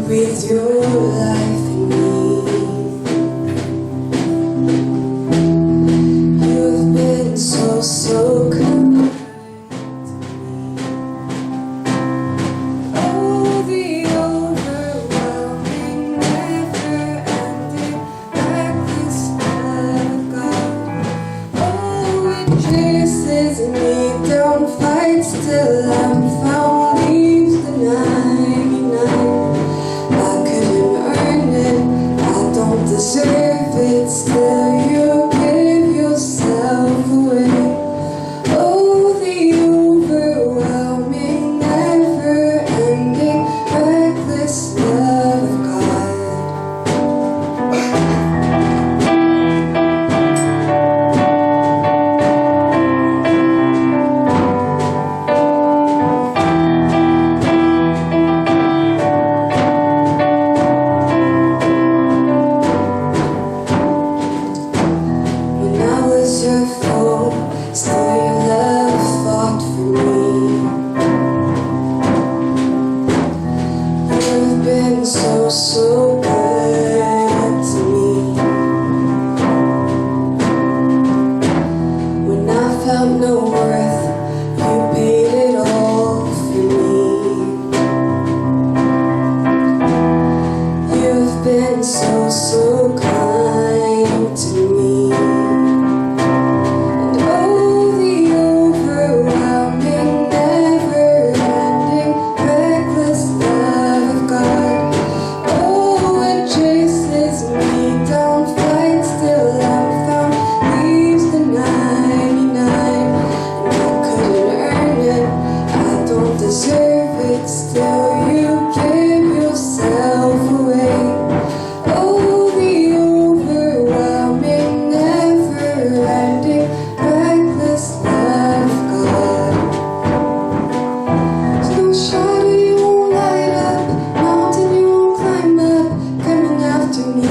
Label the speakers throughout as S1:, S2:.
S1: breathe your life in me. You've been so kind. Oh, the overwhelming, never-ending, reckless love of God. Oh, it chases me down, fights till I'm found, leaves the 99. I couldn't earn it, I don't deserve it, still you give yourself away. Oh, the overwhelming, never-ending, reckless love of God. When I was your foe, still your love fought for me. You've been so good to me. When I felt no worth, you paid it all for me. You've been so kind to me. And oh, the overwhelming, never-ending, reckless love of God. Oh, it chases me down, fights till I'm found, leaves the 99. And I couldn't earn it, I don't deserve it, still you give yourself away. Oh, the overwhelming, never-ending, reckless love of God. There's no shadow you won't light up, mountain you won't climb up, coming after me.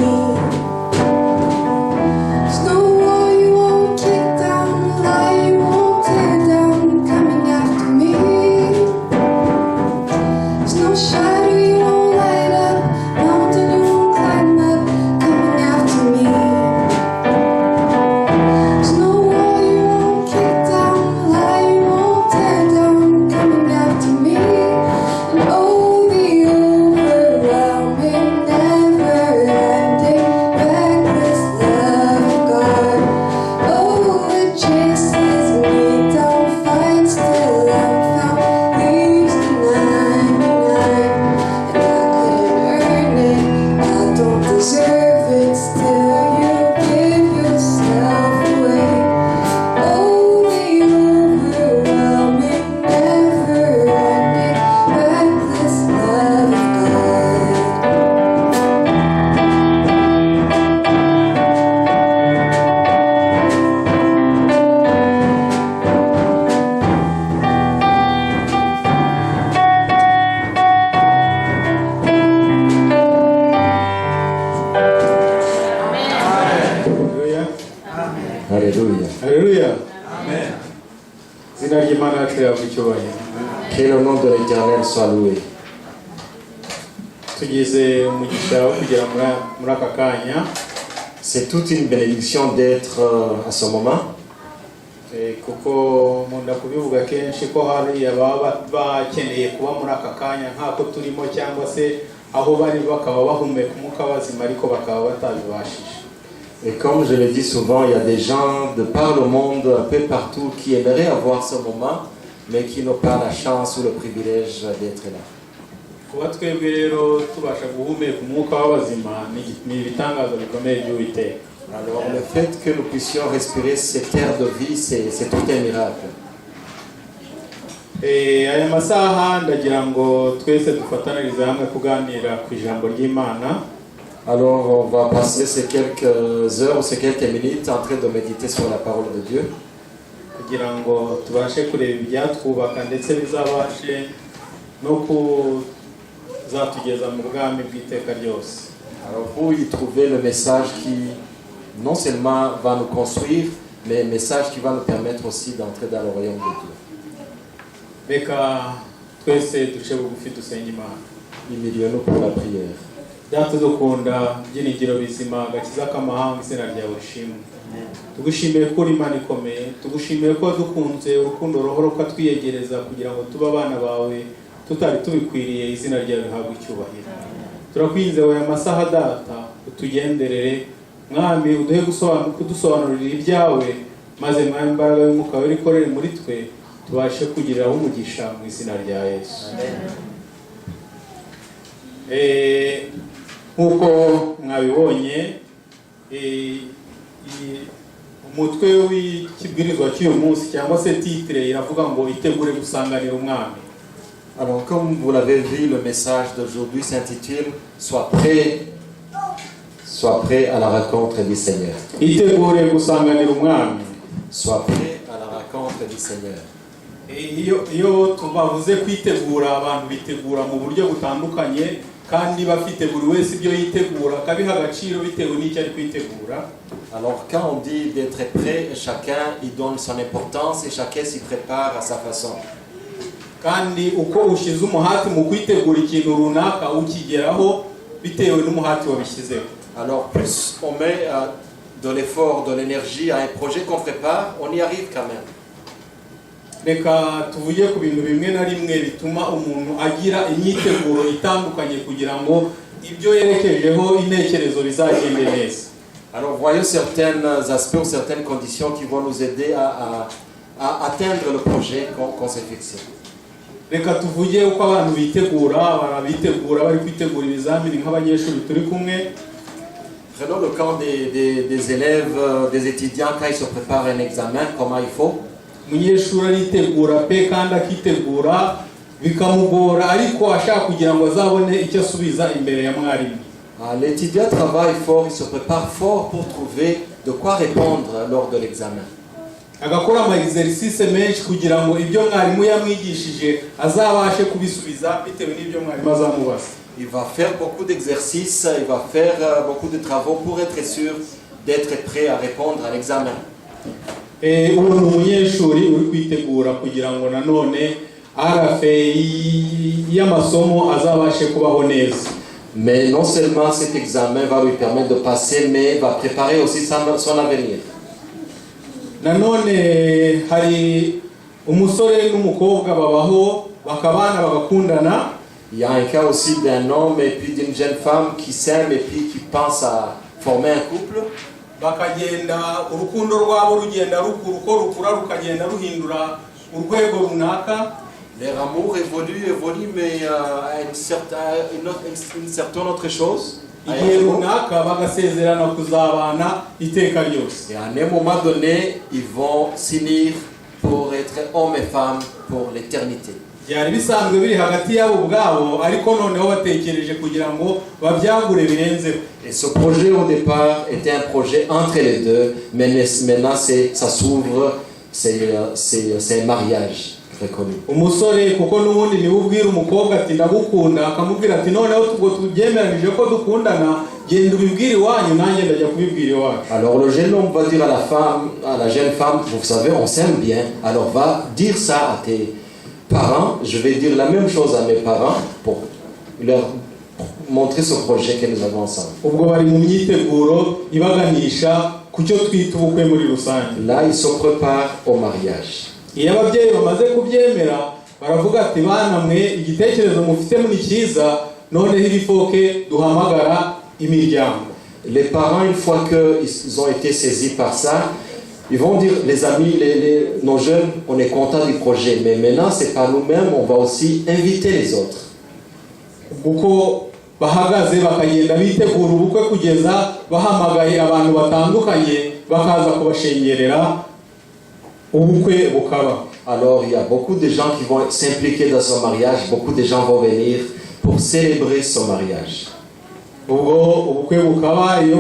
S1: There's no wall you won't kick down, lie you won't tear down, coming after me. There's no shadow you won't light up, mountain you won't climb up, coming after me. There's no wall you won't kick down, lie you won't tear down, coming after me. And oh, the overwhelming, never-ending, reckless love of God. Oh, it chases me down, fights till I'm found, leaves the 99. And I couldn't earn it, I don't deserve it, still you give yourself away. Oh, the overwhelming, never-ending, reckless love of God.
S2: Alléluia.
S3: Alléluia. Amen. Izina ry'Imana yacu rihabwa icyubahiro.
S2: Que le nom de l'Éternel soit loué.
S3: Tugize umugisha wo kugera muri aka kanya.
S2: C'est toute une bénédiction d'être à ce moment.
S3: Kuko nkunda kubivuga kenshi ko hari ababa bakeneye kuba muri aka kanya nk'ako turimo cyangwa se aho bari bakaba bahumeka umwuka bazima ariko bakaba batabibashije.
S2: Et comme je le dis souvent, il y a des gens de par le monde, un peu partout, qui aimeraient avoir ce moment, mais qui n'ont pas la chance ou le privilège d'être là.
S3: Kuba twebwe rero tubasha guhumeka umwuka w'abazima ni ibitangazo bikomeye by'Uwiteka.
S2: Alors le fait que nous puissions respirer cette air de vie, c'est tout un miracle.
S3: Aya masaha ndagira ngo twese dufatanirize hamwe kuganira ku ijambo ry'Imana.
S2: Alors on va passer ces quelques heures ou ces quelques minutes en train de méditer sur la parole de Dieu.
S3: Kugira ngo tubashe kureba ibyatwubaka ndetse bizabashe no kuzatugeza mu bwami bw'iteka ryose.
S2: Alors pour y trouver le message qui non seulement va nous construire, mais un message qui va nous permettre aussi d'entrer dans le royaume de Dieu.
S3: Reka twese duce bugufi dusenge Imana.
S2: Humilions-nous pour la prière.
S3: Data dukunda byiringiro bizima gakiza k'amahanga izina ryawe rishimwe. Tugushimiye ko uri Imana ikomeye, tugushimiye ko dukunze urukundo rohoro ukatwiyegereza kugira ngo tuba abana bawe tutari tubikwiriye, izina ryawe rihabwe icyubahiro. Turakwinze aya masaha data utugenderere mwami, uduhe kudusobanurira ibyawe, maze mwami imbaraga y'umwuka wawe ikorere muri twe, tubashe kugiriraho umugisha mu izina rya Yesu. Nkuko mwabibonye umutwe w'ikibwirizwa cy'uyu munsi cyangwa se titre iravuga ngo itegure gusanganira umwami.
S2: Alors comme vous l'avez vu, le message d'aujourd'hui s'intitule Sois prêt à la rencontre du Seigneur.
S3: Itegure gusanganira umwami.
S2: Sois prêt à la rencontre du Seigneur.
S3: Iyo tubavuze kwitegura, abantu bitegura mu buryo butandukanye kandi bafite buri wese ibyo yitegura akabiha agaciro bitewe n'icyo ari kwitegura.
S2: Alors quand on dit d'être prêt, chacun y donne son importance et chacun s'y prépare à sa façon.
S3: Kandi uko ushize umuhati mu kwitegura ikintu runaka ukigeraho bitewe n'umuhati wabishyizeho.
S2: Alors plus on met de l'effort, de l'énergie à un projet qu'on prépare, on y arrive quand même.
S3: Reka tuvuye ku bintu bimwe na rimwe bituma umuntu agira imyiteguro itandukanye kugira ngo ibyo yerekejeho intekerezo bizagende neza.
S2: Alors voyons certains aspects ou certaines conditions qui vont nous aider à atteindre le projet qu'on s'est fixé.
S3: Reka tuvuye uko abantu bitegura, bari kwitegura ibizamini nk'abanyeshuri turi kumwe.
S2: Prenons le cas des élèves, des étudiants quand ils se préparent un examen, comment il faut.
S3: Umunyeshuri aritegura pe kandi akitegura bikamugora ariko ashaka kugira ngo azabone icyo asubiza imbere ya mwarimu.
S2: L'étudiant travaille fort, il se prépare fort pour trouver de quoi répondre lors de l'examen.
S3: Agakora ama exercice menshi kugira ngo ibyo mwarimu yamwigishije azabashe kubisubiza bitewe n'ibyo mwarimu azamubaza.
S2: Il va faire beaucoup d'exercices, il va faire beaucoup de travaux pour être sûr d'être prêt à répondre à l'examen.
S3: Ubu ni umunyeshuri uri kwitegura kugira ngo nanone arafe y'amasomo azabashe kubaho neza.
S2: Mais non seulement cet examen va lui permettre de passer, mais va préparer aussi son avenir.
S3: Nanone hari umusore n'umukobwa babaho bakabana bagakundana.
S2: Il y a un cas aussi d'un homme et puis d'une jeune femme qui s'aiment et puis qui pensent à former un couple.
S3: Bakagenda urukundo rwabo rugenda rukura rukagenda ruhindura urwego runaka.
S2: Leur amour évolue mais à une certaine autre chose.
S3: Igihe runaka bagasezerana kuzabana iteka ryose.
S2: Et à un moment donné, ils vont s'unir pour être hommes et femmes pour l'éternité.
S3: Byari bisanzwe biri hagati yabo ubwabo ariko noneho batekereje kugira ngo babyagure birenzeho.
S2: Et ce projet au départ était un projet entre les deux, mais maintenant ça s'ouvre, c'est un mariage très connu.
S3: Umusore kuko n'ubundi niwe ubwira umukobwa ati ndagukunda, akamubwira ati noneho ubwo tubyemeranije ko dukundana genda ubibwire iwanyu nanjye ndajya kubibwira iwacu.
S2: Alors le jeune homme va dire à la jeune femme, vous savez, on s'aime bien, alors va dire ça à tes parents, je vais dire la même chose à mes parents pour leur montrer ce projet que nous avons ensemble.
S3: Ubwo bari mu myiteguro ibaganisha ku cyo twita ubukwe muri rusange.
S2: Là, ils se préparent au mariage.
S3: Iyo ababyeyi bamaze kubyemera baravuga ati bana mwe igitekerezo mufite ni cyiza, noneho irifoke duhamagara imiryango.
S2: Les parents, une fois qu'ils ont été saisis par ça, ils vont dire, les amis, nos jeunes, on est contents du projet, mais maintenant, c'est pas nous-mêmes, on va aussi inviter les autres.
S3: Uko bahagaze bakagenda bitegura ubukwe kugeza bahamagaye abantu batandukanye bakaza kubashengerera ubukwe bukaba.
S2: Alors, il y a beaucoup de gens qui vont s'impliquer dans ce mariage, beaucoup de gens vont venir pour célébrer ce mariage.
S3: Ubwo ubukwe bukaba iyo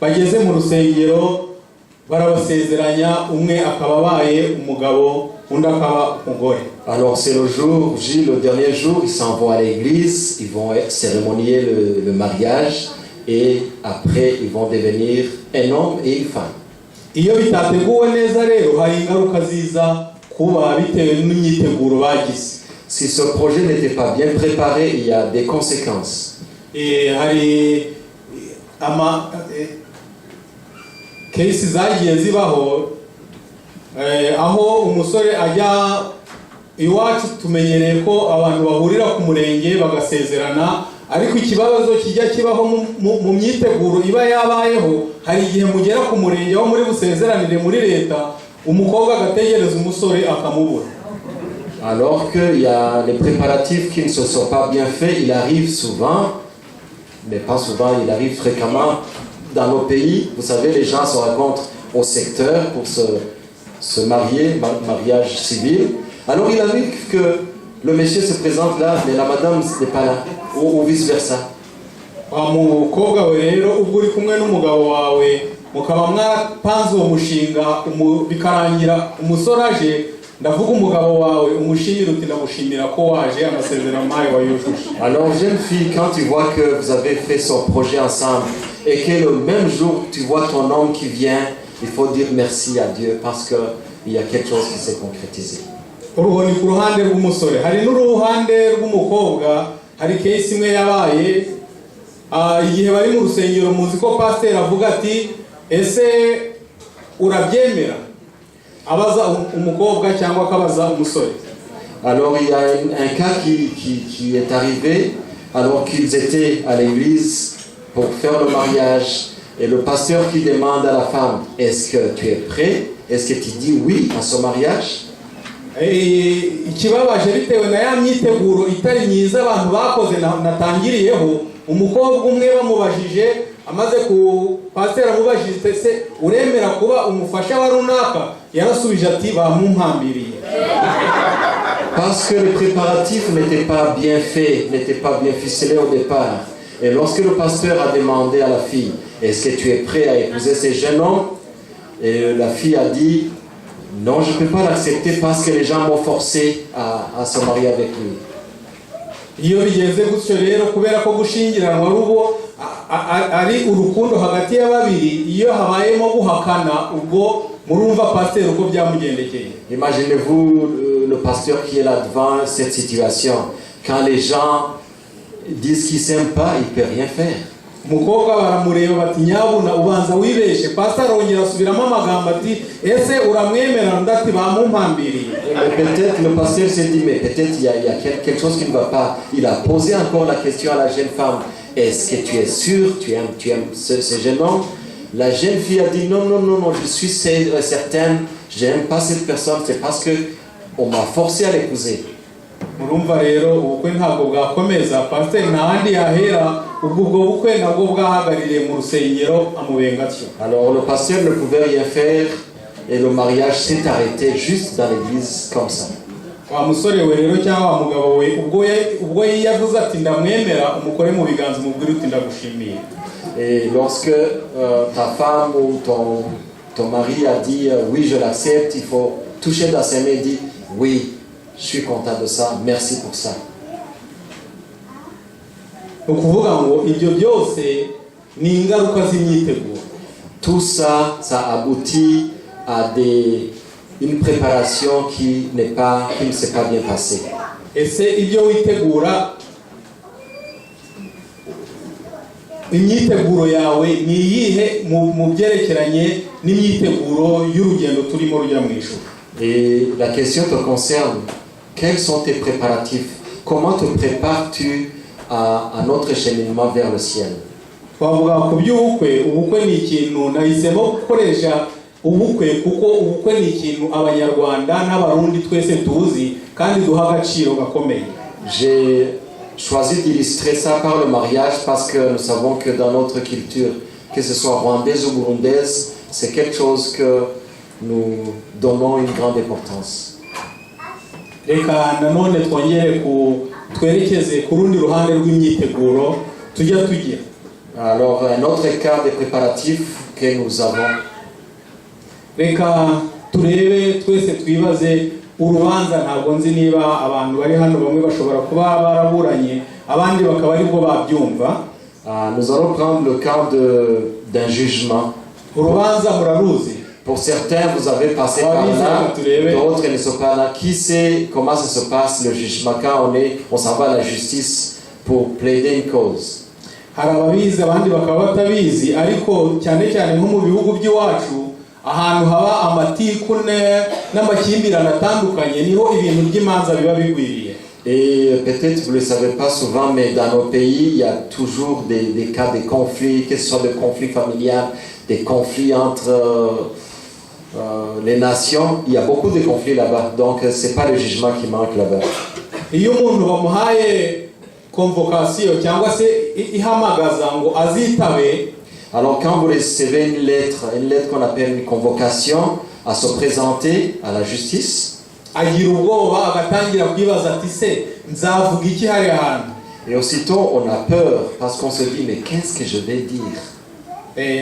S3: bageze mu rusengero barabasezeranya, umwe akaba abaye umugabo undi akaba umugore.
S2: Alors c'est le jour J, le dernier jour, ils s'en vont à l'église, ils vont cérémonier le mariage et après ils vont devenir un homme et une femme.
S3: Iyo bitateguwe neza rero hari ingaruka ziza kuba bitewe n'imyiteguro bagize.
S2: si ce projet n'était pas bien préparé, il y a des conséquences.
S3: hari cases zagiye zibaho aho umusore ajya iwacu tumenyereye ko abantu bahurira ku murenge bagasezerana, ariko ikibazo kijya kibaho mu myiteguro iba yabayeho. Hari igihe mugera ku murenge aho muri busezeranire muri leta, umukobwa agategereza umusore akamubura.
S2: Alors qu'il y a les préparatifs qui ne se sont pas bien faits, il arrive souvent, mais pas souvent, il arrive fréquemment dans nos pays. Vous savez, les gens se rencontrent au secteur pour se marier, mariage civil. Alors il arrive que le monsieur se présente là, mais la madame n'est pas là, ou vice-versa.
S3: Umukobwa we rero ubwo uri kumwe n'umugabo wawe mukaba mwapanze uwo mushinga bikarangira umusore aje, ndavuga umugabo wawe umushimira uti ndamushimira ko waje amasezerano mawe wayujuje.
S2: Alors jeune fille, quand tu vois que vous avez fait son projet ensemble et que le même jour tu vois ton homme qui vient, il faut dire merci à Dieu parce que il y a quelque chose qui s'est concrétisé.
S3: Uruho ni ku ruhande rw'umusore, hari n'uruhande rw'umukobwa. Hari case imwe yabaye igihe bari mu rusengero, muzi ko pasteur avuga ati ese urabyemera, abaza umukobwa cyangwa akabaza umusore.
S2: Alors il y a un cas qui est arrivé alors qu'ils étaient à l'église pour faire le mariage et le pasteur qui demande à la femme, est-ce que tu es prêt, est-ce que tu dis oui à ce mariage? Ikibabaje bitewe na ya myiteguro itari myiza abantu bakoze natangiriyeho, umukobwa umwe bamubajije amaze ku pasteur amubajije se uremera kuba umufasha wa runaka, yarasubije ati bamumpambiriye. Parce que les préparatifs n'étaient pas bien faits, n'étaient pas bien ficelés au départ. Et lorsque le pasteur a demandé à la fille, est-ce que tu es prêt à épouser ce jeune homme? Et la fille a dit, non, je ne peux pas l'accepter parce que les gens m'ont forcé à se marier avec lui.
S3: Iyo bigeze gutyo rero kubera ko gushingiranwa rubo ari urukundo hagati y'ababiri, iyo habayemo guhakana ubwo murumva pasteur uko byamugendekeye.
S2: Imaginez-vous le pasteur qui est là devant cette situation. Quand les gens disent qu'ils s'aiment pas, il peut rien faire.
S3: Umukobwa baramureba bati nyabuna ubanza wibeshe. Pastor arongera asubiramo amagambo ati ese uramwemera? Ndati bamumpambiriye.
S2: Peut-être le pasteur s'est dit, mais peut-être il y a quelque chose qui ne va pas. Il a posé encore la question à la jeune femme, est-ce que tu es sûr, tu aimes ce jeune homme? La jeune fille a dit, non, je suis certaine, je n'aime pas cette personne, c'est parce qu'on m'a forcé à l'épouser.
S3: Murumva rero ubukwe ntabwo bwakomeza, pastor ntahandi yahera ubwo bukwe nabwo bwahagaririye mu rusengero amubenga atyo.
S2: Alors le pasteur ne pouvait rien faire et le mariage s'est arrêté juste dans l'église comme ça.
S3: Wa musore we rero cyangwa wa mugabo we ubwo yavuze ati ndamwemera, umukore mu biganza umubwire uti ndagushimiye.
S2: Et lorsque ta femme ou ton mari a dit oui je l'accepte, il faut toucher dans ses mains et dire oui, je suis content de ça, merci pour ça.
S3: Ukuvuga ngo ibyo byose ni ingaruka z'imyiteguro.
S2: Tout ça, ça aboutit à une préparation qui ne s'est pas bien passée.
S3: Ese ibyo witegura, imyiteguro yawe ni iyihe mu byerekeranye n'imyiteguro y'urugendo turimo rujya mu ijuru?
S2: Et la question te concerne. Quels sont tes préparatifs? Comment te prépares-tu à notre cheminement vers le ciel?
S3: Twavuga ku by'ubukwe. Ubukwe ni ikintu nahisemo gukoresha ubukwe kuko ubukwe ni ikintu abanyarwanda n'abarundi twese tuzi kandi duha agaciro gakomeye.
S2: J'ai choisi d'illustrer ça par le mariage parce que nous savons que dans notre culture, que ce soit rwandaise ou burundaise, c'est quelque chose que nous donnons une grande importance.
S3: Reka nanone twongere twerekeze ku rundi ruhande rw'imyiteguro tujya tugira.
S2: Alors un autre cas de préparatifs que nous avons.
S3: Reka turebe twese twibaze urubanza. Ntabwo nzi niba abantu bari hano bamwe bashobora kuba baraburanye, abandi bakaba aribwo babyumva.
S2: Nous allons prendre le cas d'un jugement.
S3: Urubanza muraruzi.
S2: Pour certains, vous avez passé par là, d'autres ne sont pas là. Qui sait comment ça se passe le jugement quand on s'en va à la justice pour plaider une cause?
S3: hari ababizi abandi bakaba batabizi, ariko cyane cyane nko mu bihugu by'iwacu ahantu haba amatiku n'amakimbirane atandukanye niho ibintu by'imanza biba bigwiriye.
S2: Et peut-être vous ne le savez pas souvent, mais dans nos pays, il y a toujours des cas de conflits, que ce soit des conflits familiaux, des conflits entre les nations. Il y a beaucoup de conflits là-bas, donc ce n'est pas le jugement qui manque là-bas.
S3: Iyo umuntu bamuhaye convocation cyangwa se ihamagaza ngo azitabe,
S2: alors quand vous recevez une lettre qu'on appelle une convocation à se présenter à la justice,
S3: agira ubwoba agatangira kwibaza ati se nzavuga iki hari ahantu.
S2: Et aussitôt on a peur parce qu'on se dit mais qu'est-ce que je vais dire?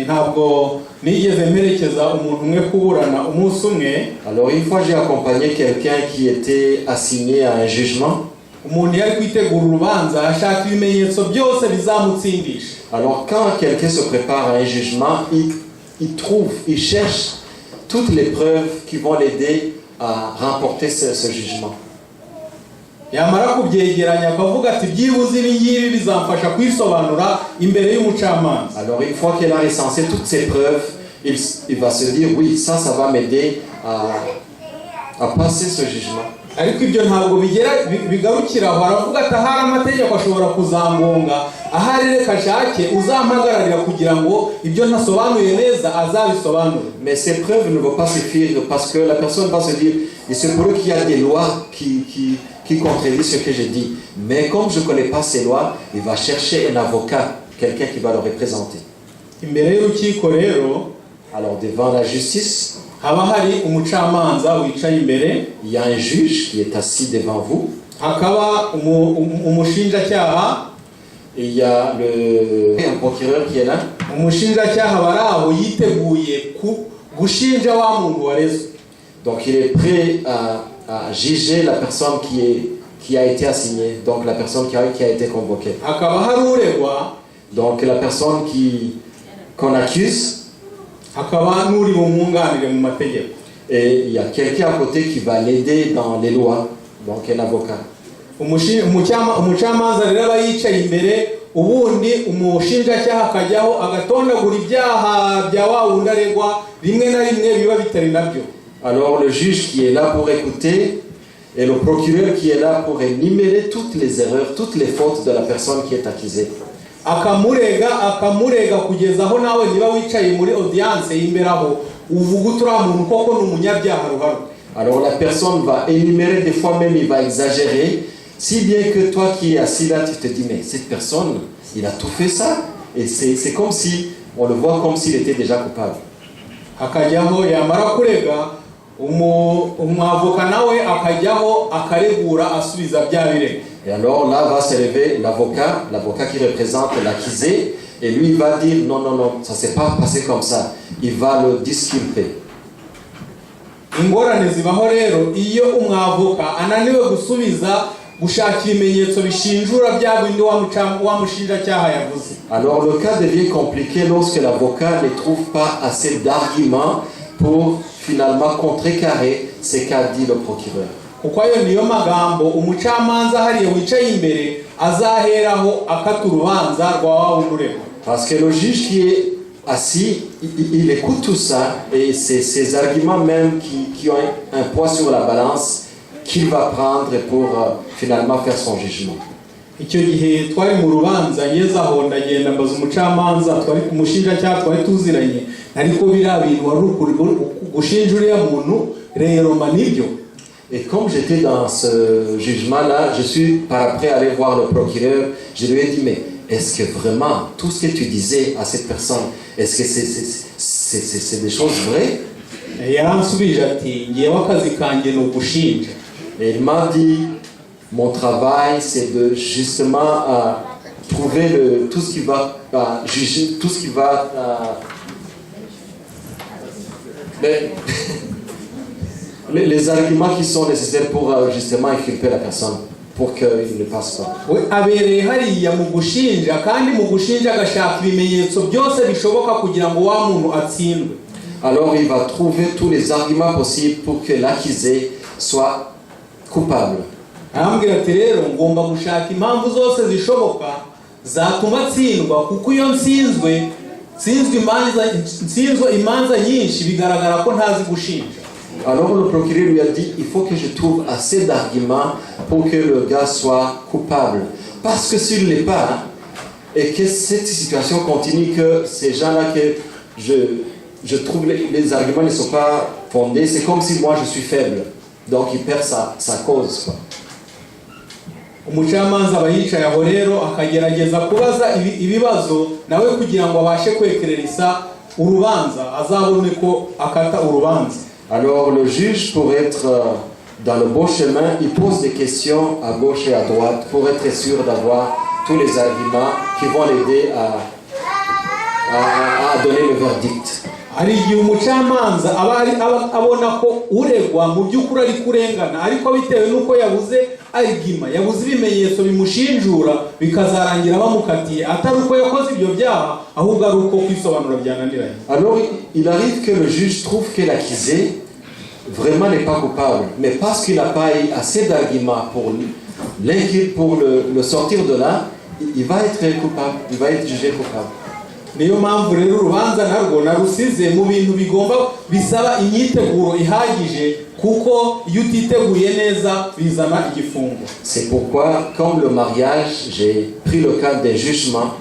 S3: Ntabwo nigeze mperekeza umuntu umwe kuburana umunsi umwe.
S2: Alors une fois j'ai accompagné quelqu'un qui était assigné à un jugement.
S3: Umuntu yari kwitegura urubanza ashaka ibimenyetso byose bizamutsindisha.
S2: Alors quand quelqu'un se prépare à un jugement, il cherche toutes les preuves qui vont l'aider à remporter ce jugement.
S3: Yamara kubyegeranya akavuga ati byibuze ibi ngibi bizamfasha kwisobanura imbere y'umucamanza.
S2: Alors une fois qu'il a recensé toutes ces preuves, il va se dire oui, ça va m'aider à passer ce jugement.
S3: Ariko ibyo ntabwo bigarukira aho, aravuga ati ahari amategeko ashobora kuzangonga, ahari reka shake uzampagararira kugira ngo ibyo ntasobanuye neza azabisobanure.
S2: Mais ces preuves ne vont pas suffire parce que la personne va se dire il se pourrait qu'il y a des lois qui contredisent ce que je dis. Mais comme je ne connais pas ces lois, il va chercher un avocat, quelqu'un qui va le représenter.
S3: Imbere y'urukiko rero,
S2: alors devant la justice,
S3: haba hari umucamanza wicaye imbere,
S2: il y a un juge qui est assis devant vous,
S3: hakaba umushinjacyaha,
S2: et il y a un procureur qui est là.
S3: Umushinjacyaha baraho yiteguye gushinja wa muntu warezwe.
S2: Donc il est prêt à juger la personne qui a été assignée, donc la personne qui a été convoquée.
S3: Hakaba hari uregwa,
S2: donc la personne qu'on accuse,
S3: hakaba n'uri bumwunganire mu mategeko.
S2: Et il y a quelqu'un à côté qui va l'aider dans les lois, donc un avocat.
S3: Umucamanza rero aba yicaye imbere, ubundi umushinjacyaha akajyaho agatondagura ibyaha bya wa wundi aregwa, rimwe na rimwe biba bitari nabyo.
S2: Alors le juge qui est là pour écouter et le procureur qui est là pour énumérer toutes les erreurs, toutes les fautes de la personne qui est accusée.
S3: akamurega kugeza aho nawe niba wicaye muri audience imbere aho uvuga uturiya muntu koko ni umunyabyaha ruharo.
S2: Alors la personne va énumérer, des fois même il va exagérer, si bien que toi qui es assis là, tu te dis mais cette personne, il a tout fait ça, et c'est comme si, on le voit comme s'il était déjà coupable.
S3: Akajyaho yamara kurega umwavoka nawe akajyaho akaregura asubiza bya birego.
S2: Et alors là va se lever l'avocat qui représente l'accusé, et lui il va dire non, ça ne s'est pas passé comme ça. Il va le disculper.
S3: Ingorane zibaho rero iyo umwavoka ananiwe gusubiza gushaka ibimenyetso bishinjura bya bindi wa mushinjacyaha yavuze.
S2: Alors le cas devient compliqué lorsque l'avocat ne trouve pas assez d'arguments pour finalement contrecarrer ce qu'a dit le procureur.
S3: Kuko ayo niyo magambo umucamanza hariya wicaye imbere azaheraho akata urubanza rwa wa wundi.
S2: Parce que le juge qui est assis, il écoute tout ça, et c'est ces arguments même qui ont un poids sur la balance qu'il va prendre pour finalement faire son jugement.
S3: Icyo gihe twari mu rubanza ngeze aho ndagenda mbaza umucamanza twari kumushinjacyaha twari tuziranye, ariko biriya bintu wari gushinja uriya muntu rero manibyo.
S2: Et comme j'étais dans ce jugement-là, je suis par après allé voir le procureur. Je lui ai dit, mais est-ce que vraiment tout ce que tu disais à cette personne, est-ce que c'est des choses vraies?
S3: Yaransubije ati ngiyeho akazi kanjye no gushinja.
S2: Et il m'a dit, mon travail c'est de justement trouver tout ce qui va juger, tout ce qui va les arguments qui sont nécessaires pour justement inculper la personne, pour qu'il ne passe pas.
S3: We abereye hariya mu gushinja kandi mu gushinja agashaka ibimenyetso byose bishoboka kugira ngo wa muntu atsindwe.
S2: alors il va trouver tous les arguments possibles pour que l'accusé soit coupable.
S3: arambwira ati rero ngomba gushaka impamvu zose zishoboka zatuma atsindwa, kuko iyo nsinzwe imanza nyinshi bigaragara ko ntazi gushinja.
S2: Alors le procureur lui a dit, il faut que je trouve assez d'arguments pour que le gars soit coupable. Parce que s'il ne l'est pas, et que cette situation continue, que ces gens-là, que je trouve les arguments ne sont pas fondés, c'est comme si moi je suis faible. Donc il perd sa cause, quoi.
S3: Umucamanza aba yicaye aho rero akagerageza kubaza ibibazo nawe kugira ngo abashe kwekererisa urubanza, azabone ko akata urubanza.
S2: Alors le juge, pour être dans le bon chemin, il pose des questions à gauche et à droite pour être sûr d'avoir tous les arguments qui vont l'aider à donner le verdict.
S3: Hari igihe umucamanza abona ko uregwa mu by'ukuri ari kurengana, ariko bitewe n'uko yabuze argument, yabuze ibimenyetso bimushinjura, bikazarangira bamukatiye atari uko yakoze ibyo byaha, ahubwo ari uko kwisobanura byananiranye.
S2: Alors il arrive que le juge trouve que l'accusé vraiment n'est pas coupable, mais parce qu'il n'a pas eu assez d'arguments pour le sortir de là, il va être coupable, il va être jugé coupable.
S3: Niyo mpamvu rero urubanza narwo narusize mu bintu bigomba bisaba imyiteguro ihagije, kuko iyo utiteguye neza bizana igifungo.
S2: C'est pourquoi, comme le mariage, j'ai pris le cas d'un jugement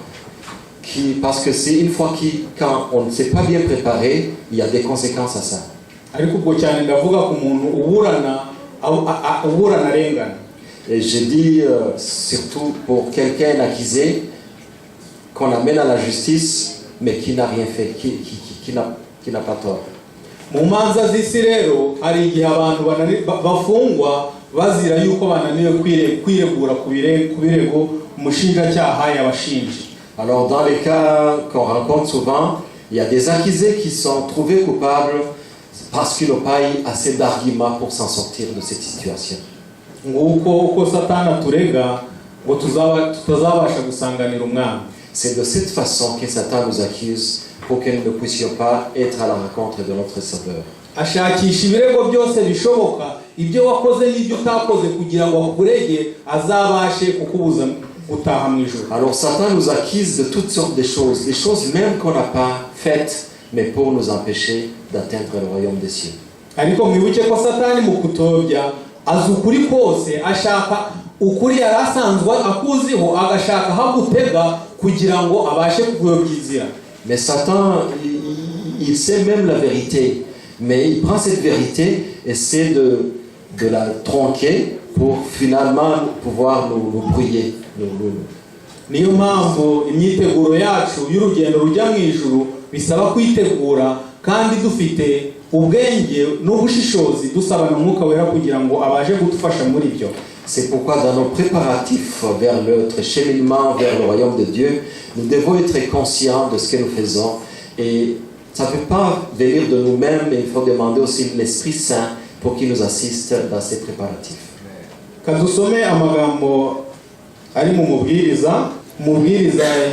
S2: parce que c'est une fois quand on ne s'est pas bien préparé, il y a des conséquences à ça.
S3: Ariko ubwo cyane ndavuga ku muntu uburana arengana.
S2: Et je dis surtout pour quelqu'un accusé qu'on amène à la justice, mais qui n'a rien fait, qui n'a pas tort.
S3: Mu manza z'isi rero hari igihe abantu bafungwa bazira yuko bananiwe kwiregura ku birego umushinjacyaha yabashinje.
S2: Alors dans les cas qu'on rencontre souvent, il y a des accusés qui sont trouvés coupables parce qu'ils n'ont pas eu assez d'arguments pour s'en sortir de cette situation.
S3: Nguko uko Satani aturega ngo tutazabasha gusanganira umwami.
S2: C'est de cette façon que Satan nous accuse pour que nous ne puissions pas être à la rencontre de notre Sauveur.
S3: Ashakisha ibirego byose bishoboka, ibyo wakoze n'ibyo utakoze, kugira ngo akurege azabashe kukubuza gutaha mu ijuru.
S2: Alors Satan nous accuse de toutes sortes de choses, des choses même qu'on n'a pas faites, mais pour nous empêcher d'atteindre le royaume des cieux.
S3: Ariko mwibuke ko Satani mu kutobya azi ukuri kose, ashaka ukuri yari asanzwe akuziho, agashaka hagutega kugira ngo abashe kukuyobya inzira.
S2: Mais Satan, il sait même la vérité, mais il prend cette vérité et essaie de la tronquer pour finalement pouvoir nous brouiller.
S3: Niyo mpamvu imyiteguro yacu y'urugendo rujya mu ijuru bisaba kwitegura, kandi dufite ubwenge n'ubushishozi, dusaba n'Umwuka Wera kugira ngo abashe kudufasha muri byo.
S2: C'est pourquoi dans nos préparatifs vers notre cheminement vers le royaume de Dieu, nous devons être conscients de ce que nous faisons. Et ça ne peut pas venir de nous-mêmes, mais il faut demander aussi l'Esprit Saint pour qu'il nous assiste dans ces préparatifs.
S3: Kadusome amagambo ari mu mubwiriza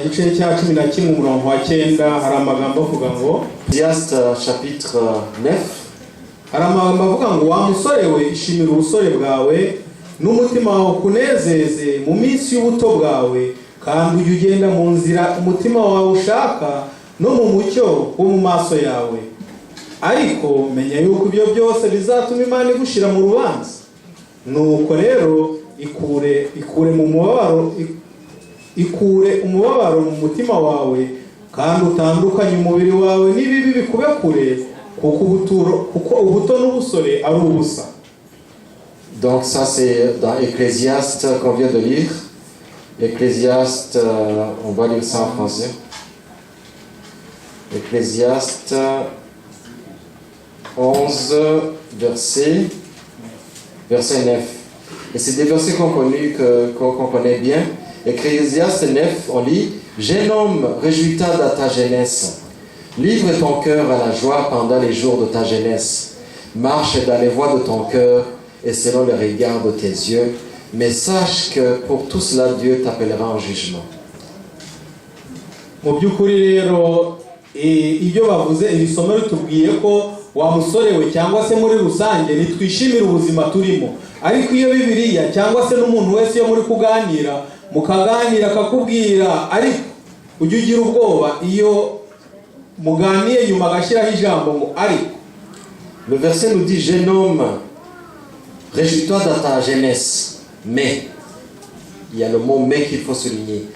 S3: igice cya 11 umurongo wa 9, hari amagambo avuga ngo
S2: Ecclésiaste chapitre 9.
S3: hari amagambo avuga ngo wa musore we, ishimira ubusore bwawe n'umutima wawe kunezeze mu minsi y'ubuto bwawe, kandi ujye ugenda mu nzira umutima wawe ushaka no mu mucyo wo mu maso yawe. Ariko menya yuko ibyo byose bizatuma Imana igushira mu rubanza. Nuko rero ikure umubabaro mu mutima wawe, kandi utandukanye umubiri wawe n'ibibi bikube kure, kuko ubuto n'ubusore ari ubusa.
S2: Donc ça c'est dans Ecclésiaste qu'on vient de lire. Ecclésiaste, on va lire ça en français. Ecclésiaste 11, verset 9. Et c'est des versets qu'on connaît bien. Ecclésiaste 9, on lit « Jeune homme, réjouis-toi de ta jeunesse. Livre ton cœur à la joie pendant les jours de ta jeunesse. Marche dans les voies de ton cœur et selon le regard de tes yeux. Mais sache que pour tout cela, Dieu t'appellera en jugement. »
S3: Mu by'ukuri rero ibyo bavuze iri somo ritubwiye ko wa musore we cyangwa se muri rusange nitwishimira ubuzima turimo. Ariko iyo Bibiliya cyangwa se n'umuntu wese iyo muri kuganira mukaganira akakubwira ariko ujye ugira ubwoba iyo muganiye nyuma agashyiraho ijambo ngo ariko.
S2: Le verset nous dit, jeune homme, réjouis-toi dans ta jeunesse. Mais, il y a le mot mais qu'il faut souligner.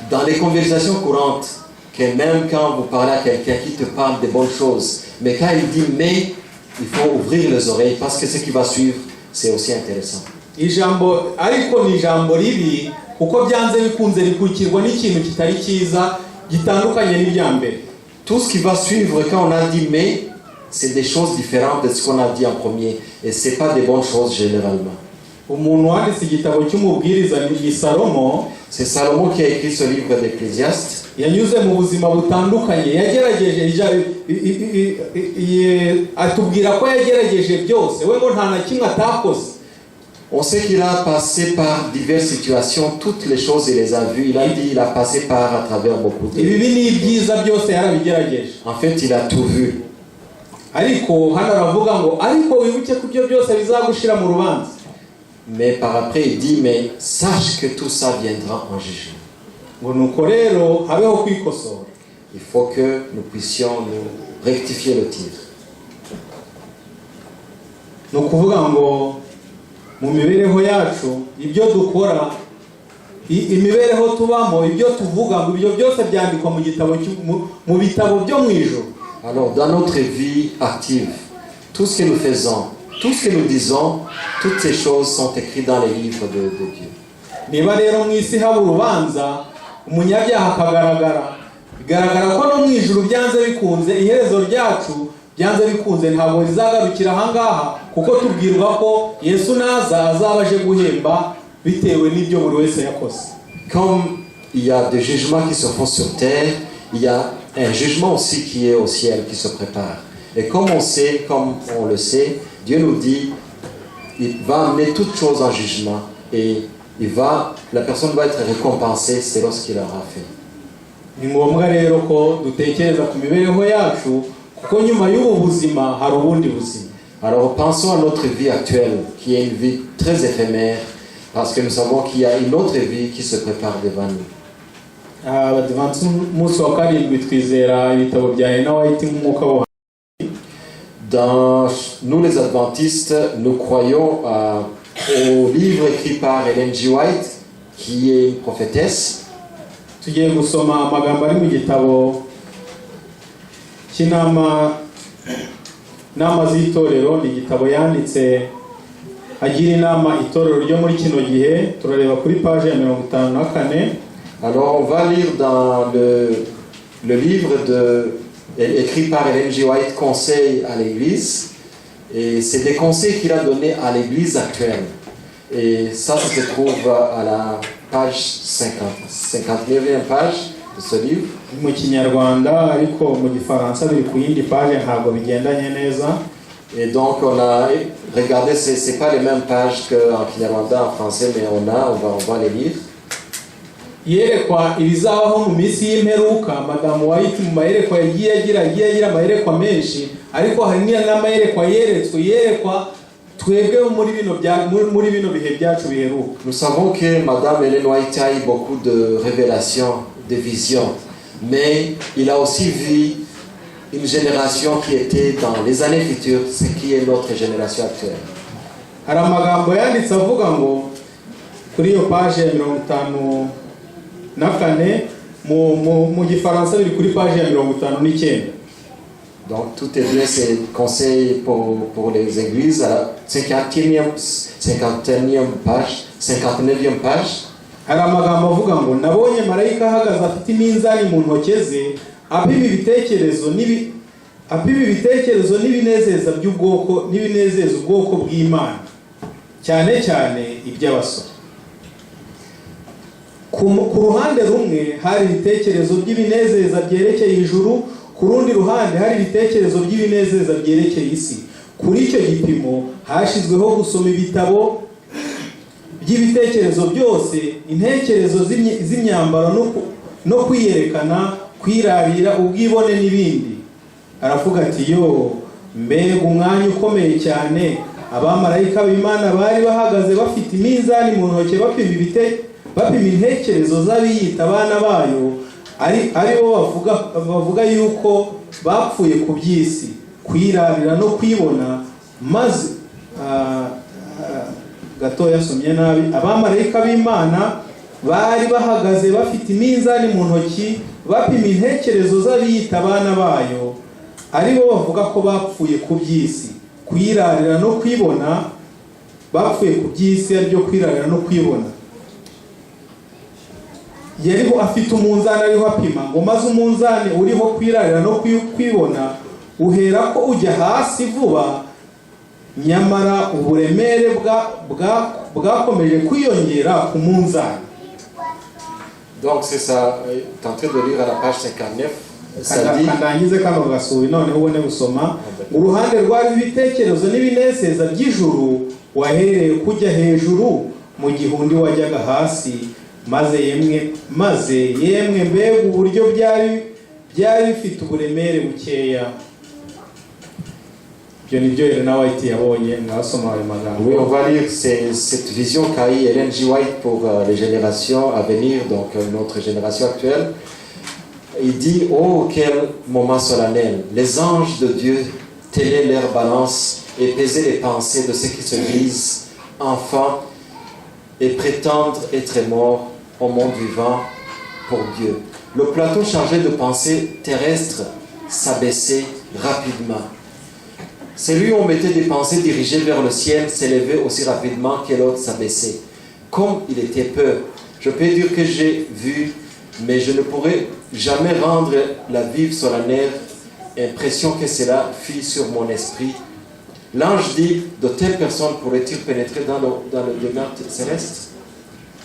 S2: Dans les conversations courantes, que même quand vous parlez à quelqu'un qui te parle de bonnes choses, mais quand il dit mais, il faut ouvrir les oreilles parce que ce qui va suivre, c'est aussi intéressant.
S3: Ijambo ariko ni ijambo ribi kuko byanze bikunze rikurikirwa n'ikintu kitari cyiza gitandukanye n'ibyambere.
S2: Tout ce qui va suivre quand on a dit mais, c'est des choses différentes de ce qu'on a dit en premier. Et ce n'est pas des bonnes choses généralement.
S3: Umuntu wanditse igitabo cy'umubwiriza ni Salomo.
S2: C'est Salomon qui a écrit ce livre d'Ecclésiaste.
S3: Yanyuze mu buzima butandukanye, yagerageje atubwira ko yagerageje byose, we ngo nta na kimwe atakoze.
S2: On sait qu'il a passé par diverses situations, toutes les choses il les a vues. Il a dit il a passé par à travers beaucoup de...
S3: Ibibi n'ibyiza byose yarabigerageje.
S2: En fait, il a tout vu.
S3: Ariko hano aravuga ngo ariko wibuke ko ibyo byose bizagushira mu rubanza.
S2: Mais par après il dit mais sache que tout ça viendra en jugement.
S3: Ngo nuko rero habeho kwikosora.
S2: Il faut que nous puissions nous rectifier le tir.
S3: No kuvuga ngo mu mibereho yacu ibyo dukora imibereho tubamo ibyo tuvuga ngo ibyo byose byandikwa mu gitabo mu bitabo byo mu ijuru.
S2: Alors dans notre vie active, tout ce que nous faisons, tout ce que nous disons, toutes ces choses sont écrites dans les livres de Dieu.
S3: Niba rero mu isi haba urubanza umunyabyaha akagaragara bigaragara ko no mu ijuru byanze bikunze iherezo ryacu byanze bikunze ntabwo rizagarukira ahangaha kuko tubwirwa ko Yesu naza azabaje guhemba bitewe n'ibyo buri wese yakoze.
S2: Comme il y a des jugements qui se font sur terre, il y a un jugement aussi qui est au ciel, qui se prépare. Et comme on le sait, Dieu nous dit, il va amener toutes choses en jugement et la personne va être récompensée selon ce qu'il aura fait.
S3: Ni ngombwa rero ko dutekereza ku mibereho yacu kuko nyuma y'ubu buzima hari ubundi buzima.
S2: Alors pensons à notre vie actuelle, qui est une vie très éphémère, parce que nous savons qu'il y a une autre vie qui se prépare devant nous.
S3: Abadivansi umunsi wa karindwi twizera ibitabo bya Ellen White nk'umwuka wo.
S2: Dans nous les adventistes, nous croyons au livre écrit par Ellen G. White, qui est une prophétesse.
S3: Tugiye gusoma amagambo ari mu gitabo cy'inama z'itorero. Ni igitabo yanditse agira inama itorero ryo muri kino gihe. Turareba kuri page ya 54.
S2: Alors on va lire dans le livre écrit par Ellen G. White, Conseil à l'Église. Et c'est des conseils qu'il a donnés à l'Église actuelle. Et ça se trouve à la page 59e page de ce livre.
S3: Mu Kinyarwanda ariko mu Gifaransa biri ku yindi page ntabwo bigendanye neza.
S2: Et donc on a regardé, c'est pas les mêmes pages qu'en Kinyarwanda, en français, mais on va les lire.
S3: Yerekwa ibizabaho mu minsi y'imperuka. Madamu White mu mayerekwa yagiye agira amayerekwa menshi, ariko hari n'amayerekwa yerekwa twebwe muri bino bihe byacu biheruka.
S2: Nous savons que Madame Ellen White a eu beaucoup de révélations, de visions, mais il a aussi vu une génération qui était dans les années futures, ce qui est notre génération actuelle.
S3: Hari amagambo yanditse avuga ngo kuri iyo page ya 54 mu Gifaransa biri kuri page ya 59.
S2: Donc tout est bien, c'est conseil pour les églises à la 59e page.
S3: Hari amagambo avuga ngo nabonye marayika ahagaze afite iminzani mu ntoke ze apima ibitekerezo n'ibinezeza ubwoko bw'Imana, cyane cyane iby'abasore. Ku ruhande rumwe hari ibitekerezo by'ibinezeza byerekeye ijuru, ku rundi ruhande hari ibitekerezo by'ibinezeza byerekeye isi. Kuri icyo gipimo hashizweho gusoma ibitabo by'ibitekerezo byose, intekerezo z'imyambaro no kwiyerekana kwirarira, ubwibone n'ibindi. Aravuga ati yo, mbega umwanya ukomeye cyane abamarayika b'Imana bari bahagaze bafite iminzani mu ntoki bapima intekerezo z'abiyita abana bayo, ari bo bavuga yuko bapfuye ku by'isi, kwirarira no kwibona. Maze gato yasomye nabi, abamarayika b'Imana bari bahagaze bafite iminzani mu ntoki bapima intekerezo z'abiyita abana bayo, ari bo bavuga ko bapfuye ku by'isi, kwirarira no kwibona. Bapfuye ku by'isi ari byo kwirarira no kwibona. Yariho afite umunzani ariho apima, ngo maze umunzani uriho kwirarira no kwibona uhera ko ujya hasi vuba, nyamara uburemere bwakomeje kwiyongera ku munzani.
S2: Donc c'est ça, tu es en train de lire à la page 59. Ça dit,
S3: kandangize kano gasubi noneho ubone gusoma. Uruhande rwari ibitekerezo n'ibinezeza by'ijuru, wahereye kujya hejuru mu gihundi wajyaga hasi, maze yemwe mbega uburyo byari bifite uburemere bukeya. Ibyo nibyo Ellen White yabonye, mwasoma ayo magambo.
S2: Oui, on va lire cette vision qu'a eu Ellen G. White pour les générations à venir, donc notre génération actuelle. Il dit, oh quel moment solennel, les anges de Dieu tenaient leur balance et pesaient les pensées de ceux qui se disent enfants et prétendent être morts au monde vivant pour Dieu. Le plateau chargé de pensées terrestres s'abaissait rapidement. Celui où on mettait des pensées dirigées vers le ciel s'élevait aussi rapidement que l'autre s'abaissait. Comme il était peu, je peux dire que j'ai vu, mais je ne pourrais jamais rendre la vive solennelle impression que cela fit sur mon esprit. L'ange dit, de telles personnes pourraient-ils pénétrer dans le demeure céleste?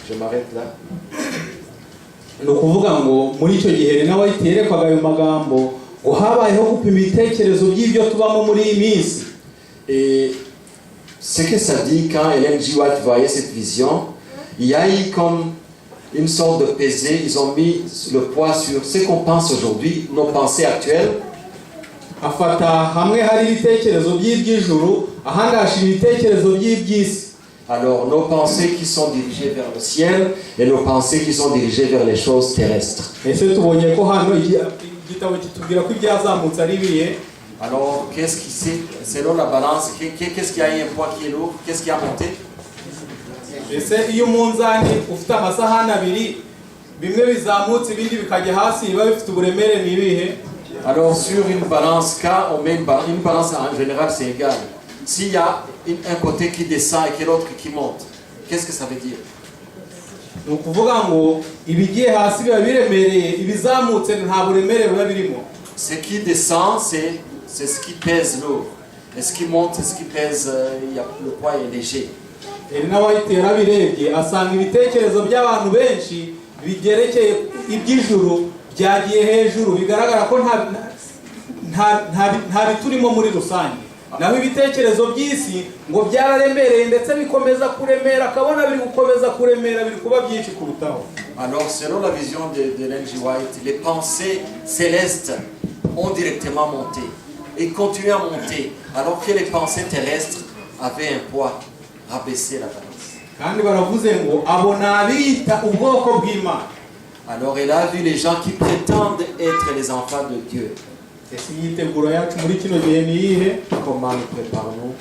S2: Je m'arrête là.
S3: Ni ukuvuga ngo muri icyo gihe Ellen White yerekwaga ayo magambo ngo habayeho gupima ibitekerezo by'ibyo tubamo muri iyi minsi.
S2: Et ce que ça dit quand Ellen G. White voyait cette vision, il y a eu comme une sorte de pesée, ils ont mis le poids sur ce qu'on pense aujourd'hui, nos pensées actuelles.
S3: Afata hamwe hari ibitekerezo by'iby'ijuru, ahandi hashira ibitekerezo by'iby'isi.
S2: Alors nos pensées qui sont dirigées vers le ciel et nos pensées qui sont dirigées vers les choses terrestres.
S3: Ese tubonye ko hano igitabo kitubwira ko ibyazamutse ari biye.
S2: Alors qu'est-ce qui c'est selon la balance, qu'est-ce qui a un poids qui est lourd, qu'est-ce qui a monté?
S3: Ese iyo umunzani ufite amasahani abiri, bimwe bizamutse ibindi bikajya hasi, biba bifite uburemere nibihe?
S2: Alors sur une balance K, on met une balance en général c'est égal. S'il y a un côté qui descend et que l'autre qui monte, qu'est-ce que ça veut dire?
S3: Ni ukuvuga ngo ibigiye hasi biba biremereye, ibizamutse nta buremere biba birimo.
S2: Ce qui descend c'est ce qui pèse lourd. Et ce qui monte, c'est ce qui pèse, le poids est léger.
S3: Ellen White yarabirebye asanga ibitekerezo by'abantu benshi bigerekeye iby'ijuru byagiye hejuru, bigaragara ko nta biturimo muri rusange. Naho ibitekerezo by'isi ngo byararemereye ndetse bikomeza kuremera, akabona biri gukomeza kuremera, biri kuba byinshi kurutaho.
S2: Alors selon la vision de Ellen G. White, les pensées célestes ont directement monté et continuent à monter, alors que les pensées terrestres avaient un poids, rabaisser la balance.
S3: Kandi baravuze ngo abona abita ubwoko bw'Imana.
S2: Alors elle a vu les gens qui prétendent être les enfants de Dieu.
S3: Ese yiteguro yacu muri kino gihe ni iyihe?
S2: Comment nous préparons-nous?